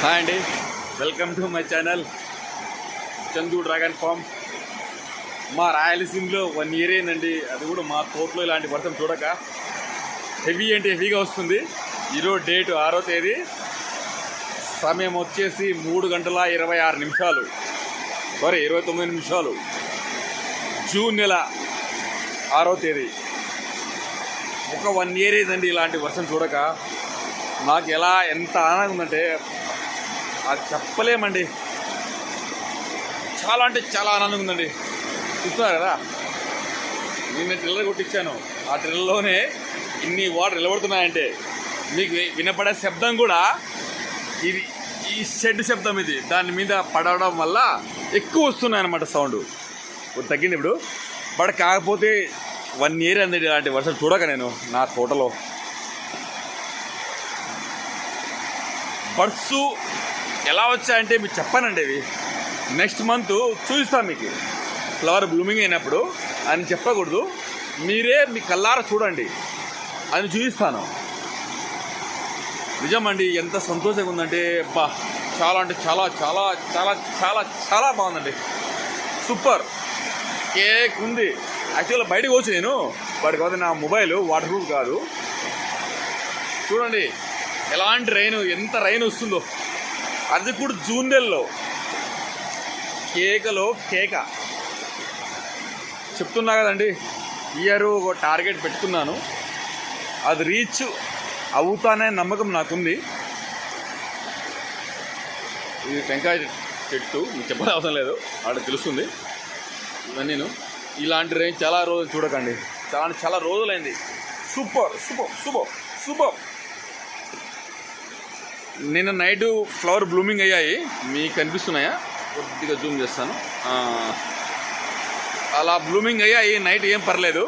Hi అండి, welcome to my channel Chandu dragon farm. మా రాయలసీమలో 1 year అయిందండి. అది కూడా మా తోటలో ఇలాంటి వర్షం చూడక హెవీ అంటే హెవీగా వస్తుంది. ఈరోజు డేట్ 6వ తేదీ, సమయం వచ్చేసి 3:26 సారీ 29 నిమిషాలు, జూన్ నెల 6వ తేదీ. ఒక 1 year అయిందండి ఇలాంటి వర్షం చూడక. నాకు ఎంత ఆనందంగా ఉందంటే అది చెప్పలేమండి. చాలా అంటే చాలా ఆనందంగా ఉందండి. చూస్తున్నారు కదా, నిన్న ట్రిల్లర్ కొట్టించాను. ఆ ట్రిల్లర్లోనే ఇన్ని వాటర్ నిలబడుతున్నాయంటే మీకు వినపడే శబ్దం కూడా ఇది ఈ షెడ్ శబ్దం. ఇది దాని మీద పడడం వల్ల ఎక్కువ వస్తున్నాయి అన్నమాట సౌండ్. తగ్గింది ఇప్పుడు. బట్ కాకపోతే 1 year అంది ఇలాంటి వర్షం చూడక నేను నా తోటలో. బర్డ్స్ ఎలా వచ్చాయంటే మీకు చెప్పానండి. ఇవి నెక్స్ట్ మంత్ చూపిస్తాను మీకు, ఫ్లవర్ బ్లూమింగ్ అయినప్పుడు అని చెప్పకూడదు, మీరే మీ కళ్ళారా చూడండి అని చూపిస్తాను. నిజమండి, ఎంత సంతోషంగా ఉందంటే బా, చాలా అంటే చాలా చాలా చాలా చాలా చాలా బాగుందండి. సూపర్ కేక్ ఉంది. యాక్చువల్గా బయటకు వచ్చి నేను వాడికి వద్ద నా మొబైల్ వాటర్ ప్రూఫ్ కాదు. చూడండి ఎలాంటి రైన్, ఎంత రైన్ వస్తుందో. అది కూడా జూన్ నెలలో. కేకలో కేక చెప్తున్నా కదండి. ఇయర్ ఒక టార్గెట్ పెట్టుకున్నాను, అది రీచ్ అవుతానే నమ్మకం నాకుంది. ఇది టెంకాయ చెట్టు, మీకు చెప్పడం అవసరం లేదు, ఆడ తెలుస్తుంది. నేను ఇలాంటి రైన్ చాలా రోజులు చూడకండి, చాలా రోజులైంది. Super super super super. నిన్న నైట్ ఫ్లవర్ బ్లూమింగ్ అయ్యాయి, మీకు కనిపిస్తున్నాయా? కొద్దిగా జూమ్ చేస్తాను. అలా బ్లూమింగ్ అయ్యాయి నైట్, ఏం పర్లేదు,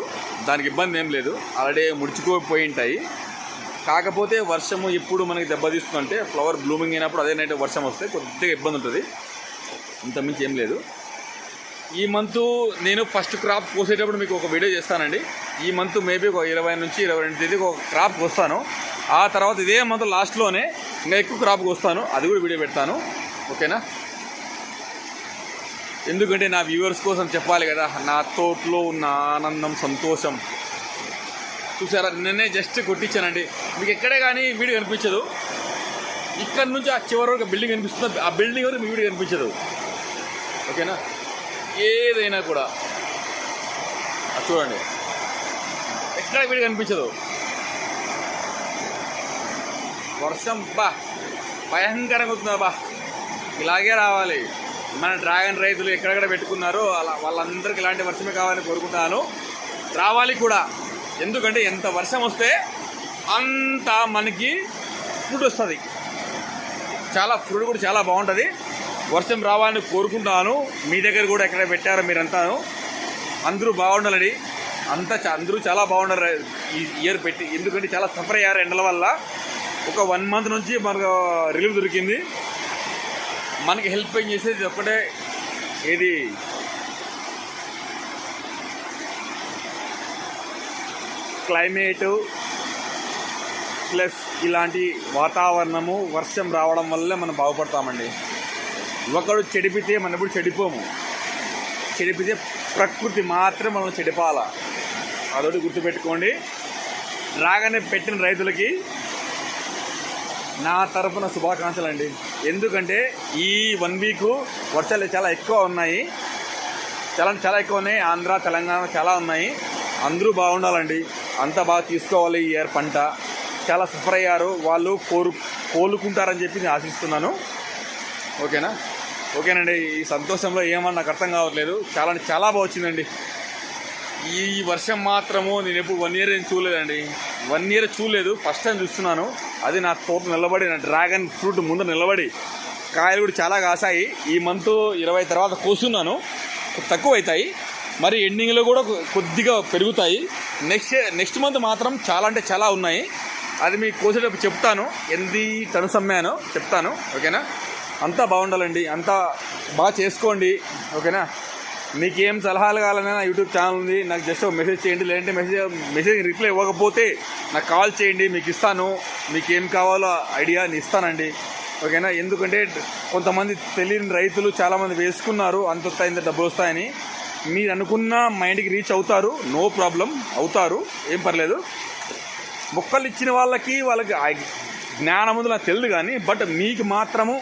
దానికి ఇబ్బంది ఏం లేదు. ఆల్రెడీ ముడుచుకోపోయి ఉంటాయి. కాకపోతే వర్షము ఇప్పుడు మనకి దెబ్బతీస్తుందంటే ఫ్లవర్ బ్లూమింగ్ అయినప్పుడు అదే నైట్ వర్షం వస్తే కొద్దిగా ఇబ్బంది ఉంటుంది, ఇంతకుమించి ఏం లేదు. ఈ మంత్ నేను ఫస్ట్ క్రాప్ కోసేటప్పుడు మీకు ఒక వీడియో చేస్తానండి. ఈ మంత్ మేబీ ఒక 20 నుంచి 22 తేదీకి ఒక క్రాప్ కోస్తాను. ఆ తర్వాత ఇదే మంత్ లాస్ట్లోనే ఇంకా ఎక్కువ క్రాప్ కోస్తాను, అది కూడా వీడియో పెడతాను. ఓకేనా? ఎందుకంటే నా వ్యూవర్స్ కోసం చెప్పాలి కదా, నా తోటలో ఉన్న ఆనందం సంతోషం. చూసారా, నిన్నే జస్ట్ కొట్టించానండి. మీకు ఎక్కడే కానీ వీడియో కనిపించదు. ఇక్కడ నుంచి ఆ చివరి వరకు బిల్డింగ్ కనిపిస్తుంది, ఆ బిల్డింగ్ వరకు మీ వీడియో కనిపించదు. ఓకేనా? ఏదైనా కూడా చూడండి, ఎక్కడ వీడియో కనిపించదు. వర్షం బా భయంకరంగా అవుతుంది బా. ఇలాగే రావాలి. మన డ్రాగన్ రైతులు ఎక్కడెక్కడ పెట్టుకున్నారో అలా వాళ్ళందరికీ ఇలాంటి వర్షమే కావాలని కోరుకుంటున్నాను. రావాలి కూడా, ఎందుకంటే ఎంత వర్షం వస్తే అంత మనకి ఫ్రూట్ వస్తుంది. ఫ్రూట్ కూడా చాలా బాగుంటుంది. వర్షం రావాలని కోరుకుంటున్నాను. మీ దగ్గర కూడా ఎక్కడ పెట్టారో మీరంతా అందరూ బాగుండాలండి. అందరూ చాలా బాగుండారు ఈ ఇయర్ పెట్టి, ఎందుకంటే చాలా సఫర్ అయ్యారు ఎండల వల్ల. ఒక 1 month నుంచి మనకు రిలీఫ్ దొరికింది. మనకి హెల్ప్ చేసేది ఒక్కటే, ఏది క్లైమేటు ప్లస్ ఇలాంటి వాతావరణము, వర్షం రావడం వల్లే మనం బాగుపడతామండి. ఒకడు చెడిపితే మనం ఎప్పుడు చెడిపోము. చెడిపితే ప్రకృతి మాత్రం మనం చెడిపాల. అదొకటి గుర్తుపెట్టుకోండి. డ్రాగన్ పెట్టిన రైతులకి నా తరఫున శుభాకాంక్షలు అండి. ఎందుకంటే ఈ 1 week వర్షాలు చాలా ఎక్కువ ఉన్నాయి, చాలా ఎక్కువ ఉన్నాయి. ఆంధ్ర తెలంగాణ చాలా ఉన్నాయి. అందరూ బాగుండాలండి, అంతా బాగా తీసుకోవాలి. ఈ ఇయర్ పంట చాలా సఫర్ అయ్యారు, వాళ్ళు కోలుకుంటారని చెప్పి నేను ఆశిస్తున్నాను. ఓకేనండి. ఈ సంతోషంలో ఏమన్నా నాకు అర్థం కావట్లేదు. చాలా బాగా వచ్చిందండి ఈ వర్షం మాత్రము. నేను ఎప్పుడు 1 year ఏం చూడలేదండి, 1 year చూడలేదు, ఫస్ట్ టైం చూస్తున్నాను. అది నా తోట నిలబడి, నా డ్రాగన్ ఫ్రూట్ ముందు నిలబడి, కాయలు కూడా చాలా కాసాయి. ఈ మంత్ 20 తర్వాత కోస్తున్నాను, తక్కువ అవుతాయి, మరి ఎండింగ్లో కూడా కొద్దిగా పెరుగుతాయి. నెక్స్ట్ మంత్ మాత్రం చాలా అంటే చాలా ఉన్నాయి. అది మీకు కోసేటప్పుడు చెప్తాను, ఎన్ని టన్స్ అమ్మానో చెప్తాను. ఓకేనా? అంతా బాగుండాలండి, అంతా బాగా చేసుకోండి. ఓకేనా? మీకేం సలహాలు కావాలన్నా నా యూట్యూబ్ ఛానల్ ఉంది, నాకు జస్ట్ ఒక మెసేజ్ చేయండి. లేదంటే మెసేజ్ రిప్లై ఇవ్వకపోతే నాకు కాల్ చేయండి, మీకు ఇస్తాను. మీకు ఏం కావాలో ఐడియా నేను ఇస్తానండి. ఓకేనా. ఎందుకంటే కొంతమంది తెలియని రైతులు చాలామంది వేసుకున్నారు అంత వస్తాయి ఇంత డబ్బులు వస్తాయని. మీరు అనుకున్న మైండ్కి రీచ్ అవుతారు, నో ప్రాబ్లం, అవుతారు, ఏం పర్లేదు. మొక్కలు ఇచ్చిన వాళ్ళకి జ్ఞానం ముందు నాకు తెలియదు కానీ, బట్ మీకు మాత్రము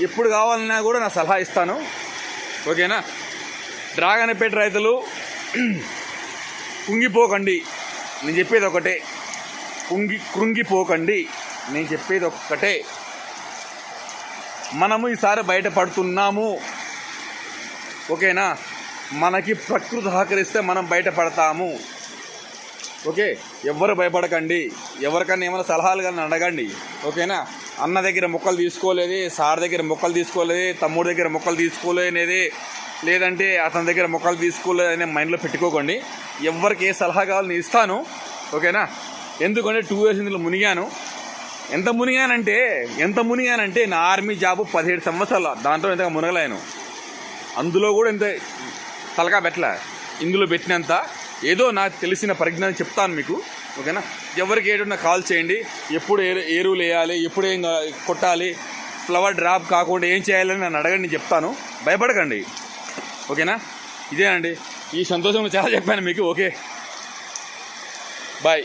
ఎప్పుడు కావాలన్నా కూడా నా సలహా ఇస్తాను, ఓకేనా. డ్రాగన్పేట రైతులు కుంగిపోకండి, నేను చెప్పేది ఒకటే. కృంగిపోకండి, నేను చెప్పేది ఒక్కటే. మనము ఈసారి బయటపడుతున్నాము, ఓకేనా. మనకి ప్రకృతి సహకరిస్తే మనం బయటపడతాము, ఓకే. ఎవ్వరు భయపడకండి. ఎవరికన్నా ఏమైనా సలహాలు కానీ అడగండి, ఓకేనా. అన్న దగ్గర మొక్కలు తీసుకోలేదు, సార్ దగ్గర మొక్కలు తీసుకోలేదు, తమ్ముడి దగ్గర మొక్కలు తీసుకోలేనేది, లేదంటే అతని దగ్గర మొక్కలు తీసుకోలేదు అనే మైండ్లో పెట్టుకోకండి. ఎవరికి ఏ సలహా కావాలో నేను ఇస్తాను, ఓకేనా. ఎందుకంటే 2 years ఇందులో మునిగాను. ఎంత మునిగానంటే నా ఆర్మీ జాబు 17 సంవత్సరాలు, దాంట్లో ఎంతగా మునగలేను. అందులో కూడా ఎంత తలకా పెట్టలే, ఇందులో పెట్టినంత ఏదో నాకు తెలిసిన పరిజ్ఞానం చెప్తాను మీకు, ఓకేనా. ఎవరికి ఏదైనా కాల్ చేయండి, ఎప్పుడు ఎరువులు వేయాలి, ఎప్పుడు ఏం కొట్టాలి, ఫ్లవర్ డ్రాప్ కాకుండా ఏం చేయాలని నన్ను అడగండి, నేను చెప్తాను, భయపడకండి, ఓకేనా. ఇదేనండి, ఈ సంతోషంలో చాలా చెప్పాను మీకు, ఓకే, బాయ్.